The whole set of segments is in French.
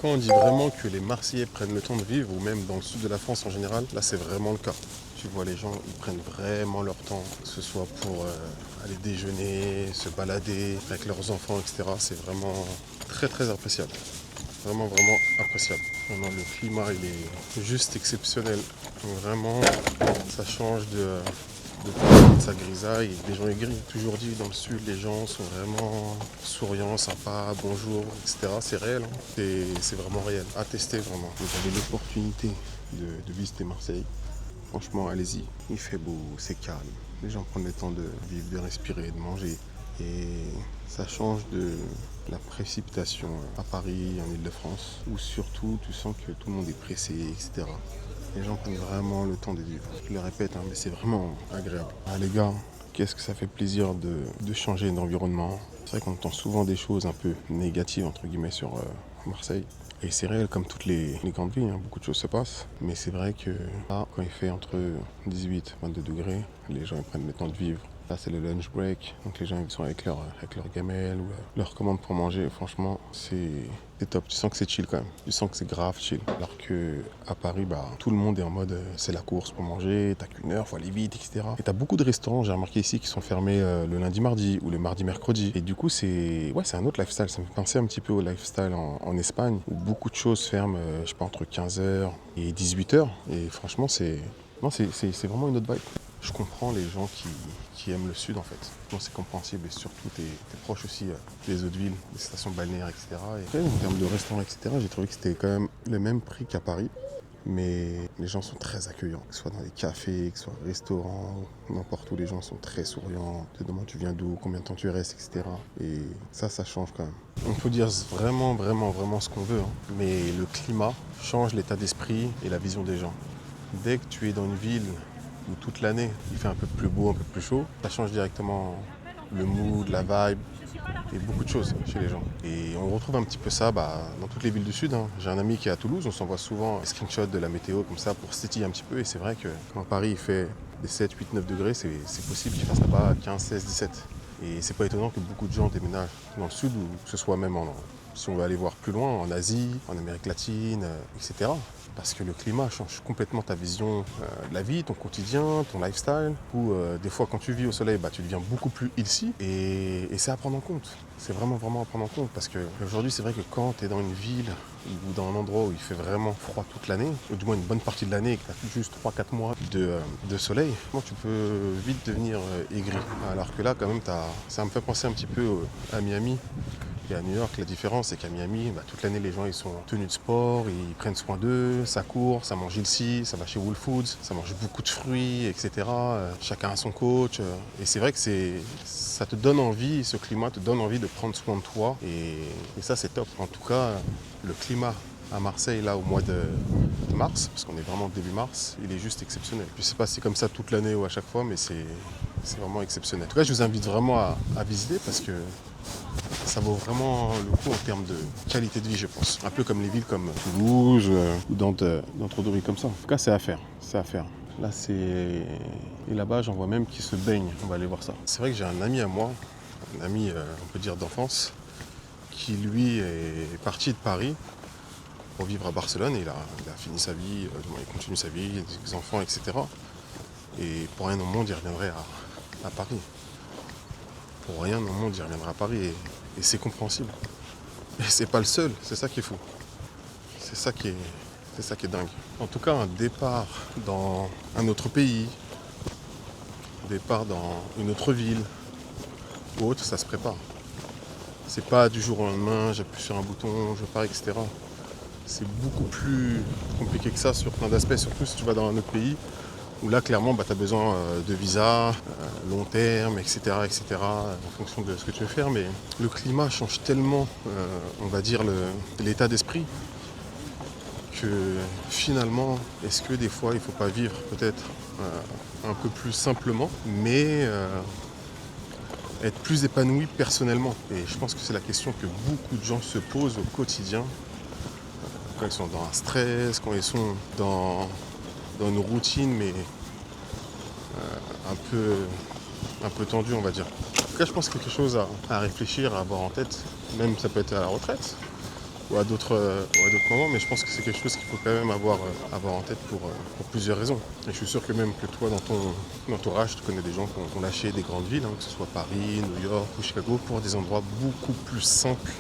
Quand on dit vraiment que les Marseillais prennent le temps de vivre, ou même dans le sud de la France en général, là c'est vraiment le cas. Tu vois, les gens, ils prennent vraiment leur temps, que ce soit pour aller déjeuner, se balader avec leurs enfants, etc. C'est vraiment très très appréciable. Vraiment, vraiment appréciable. Vraiment, le climat, il est juste exceptionnel. Donc, vraiment, ça change de sa grisaille. Les gens aigris. Toujours dit, dans le sud, les gens sont vraiment souriants, sympas, bonjour, etc. C'est réel. Hein. C'est vraiment réel. À tester, vraiment. Vous avez l'opportunité de visiter Marseille. Franchement, allez-y. Il fait beau, c'est calme. Les gens prennent le temps de vivre, de respirer, de manger. Et ça change de la précipitation à Paris, en Île-de-France, où surtout tu sens que tout le monde est pressé, etc. Les gens prennent vraiment le temps de vivre. Je le répète, hein, mais c'est vraiment agréable. Ah, les gars, qu'est-ce que ça fait plaisir de changer d'environnement. C'est vrai qu'on entend souvent des choses un peu négatives, entre guillemets, sur Marseille. Et c'est réel, comme toutes les grandes villes, hein, beaucoup de choses se passent. Mais c'est vrai que là, quand il fait entre 18 et 22 degrés, les gens ils prennent le temps de vivre. Là, c'est le lunch break, donc les gens ils sont avec leur gamelle ou leur commande pour manger. Franchement, c'est top. Tu sens que c'est chill quand même. Tu sens que c'est grave chill. Alors que à Paris, bah, tout le monde est en mode c'est la course pour manger, t'as qu'une heure, faut aller vite, etc. Et t'as beaucoup de restaurants, j'ai remarqué ici, qui sont fermés le lundi, mardi ou le mardi, mercredi. Et du coup, c'est un autre lifestyle. Ça me fait penser un petit peu au lifestyle en Espagne, où beaucoup de choses ferment, je sais pas, entre 15h et 18h. Et franchement, c'est vraiment une autre vibe. Je comprends les gens qui aiment le sud en fait. Bon, c'est compréhensible et surtout t'es proche aussi des autres villes, des stations balnéaires, etc. Et après, en termes de restaurants, etc., j'ai trouvé que c'était quand même le même prix qu'à Paris. Mais les gens sont très accueillants, que ce soit dans les cafés, que ce soit au restaurant, n'importe où, les gens sont très souriants, te demandent tu viens d'où, combien de temps tu restes, etc. Et ça change quand même. On peut dire vraiment, vraiment, vraiment ce qu'on veut, hein. Mais le climat change l'état d'esprit et la vision des gens. Dès que tu es dans une ville où toute l'année il fait un peu plus beau, un peu plus chaud, ça change directement le mood, la vibe et beaucoup de choses chez les gens. Et on retrouve un petit peu ça dans toutes les villes du sud. Hein. J'ai un ami qui est à Toulouse, on s'envoie souvent des screenshots de la météo comme ça pour s'étiller un petit peu. Et c'est vrai que quand Paris il fait des 7, 8, 9 degrés, c'est possible qu'il fasse là-bas à 15, 16, 17. Et c'est pas étonnant que beaucoup de gens déménagent dans le sud, ou que ce soit même si on veut aller voir plus loin, en Asie, en Amérique latine, etc. Parce que le climat change complètement ta vision de la vie, ton quotidien, ton lifestyle. Ou des fois quand tu vis au soleil, tu deviens beaucoup plus ici. Et c'est à prendre en compte. C'est vraiment vraiment à prendre en compte. Parce qu'aujourd'hui c'est vrai que quand tu es dans une ville ou dans un endroit où il fait vraiment froid toute l'année, ou du moins une bonne partie de l'année et que tu as juste 3-4 mois de soleil, tu peux vite devenir aigri. Alors que là quand même ça me fait penser un petit peu à Miami. Et à New York, la différence, c'est qu'à Miami, toute l'année, les gens ils sont en tenue de sport, ils prennent soin d'eux, ça court, ça mange ici, ça va chez Whole Foods, ça mange beaucoup de fruits, etc. Chacun a son coach. Et c'est vrai que ça te donne envie, ce climat te donne envie de prendre soin de toi. Et ça, c'est top. En tout cas, le climat à Marseille, là, au mois de mars, parce qu'on est vraiment début mars, il est juste exceptionnel. Je ne sais pas si c'est comme ça toute l'année ou à chaque fois, mais c'est vraiment exceptionnel. En tout cas, je vous invite vraiment à visiter parce que ça vaut vraiment le coup en termes de qualité de vie, je pense. Un peu comme les villes comme Toulouse ou dans d'autres villes comme ça. En tout cas, c'est à faire. C'est à faire. Là, et là-bas, j'en vois même qui se baignent. On va aller voir ça. C'est vrai que j'ai un ami à moi, un ami, on peut dire d'enfance, qui lui est parti de Paris pour vivre à Barcelone. Et il a fini sa vie, il continue sa vie, des enfants, etc. Et pour rien au monde, il reviendrait à Paris. Pour rien au monde, il reviendra à Paris. Et c'est compréhensible. Et c'est pas le seul, c'est ça qui est fou. C'est ça qui est dingue. En tout cas, un départ dans un autre pays, un départ dans une autre ville ou autre, ça se prépare. C'est pas du jour au lendemain, j'appuie sur un bouton, je pars, etc. C'est beaucoup plus compliqué que ça sur plein d'aspects, surtout si tu vas dans un autre pays où là, clairement, tu as besoin de visa, long terme, etc., en fonction de ce que tu veux faire. Mais le climat change tellement, on va dire, l'état d'esprit, que finalement, est-ce que des fois, il ne faut pas vivre peut-être un peu plus simplement, mais être plus épanoui personnellement. Et je pense que c'est la question que beaucoup de gens se posent au quotidien, quand ils sont dans un stress, quand ils sont dans une routine, mais un peu tendu, on va dire. En tout cas, je pense que quelque chose à réfléchir, à avoir en tête, même ça peut être à la retraite, ou à d'autres moments, mais je pense que c'est quelque chose qu'il faut quand même avoir en tête pour plusieurs raisons. Et je suis sûr que même que toi, dans ton entourage, tu connais des gens qui ont lâché des grandes villes, que ce soit Paris, New York ou Chicago, pour des endroits beaucoup plus simples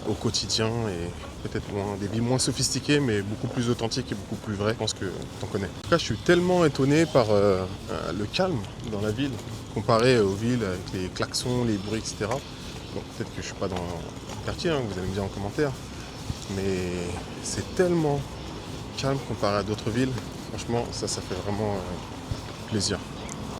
au quotidien et peut-être des vies moins sophistiquées mais beaucoup plus authentiques et beaucoup plus vraies. Je pense que tu en connais. En tout cas, je suis tellement étonné par le calme dans la ville comparé aux villes avec les klaxons, les bruits, etc. Bon, peut-être que je suis pas dans le quartier, vous allez me dire en commentaire, mais c'est tellement calme comparé à d'autres villes. Franchement, ça fait vraiment plaisir.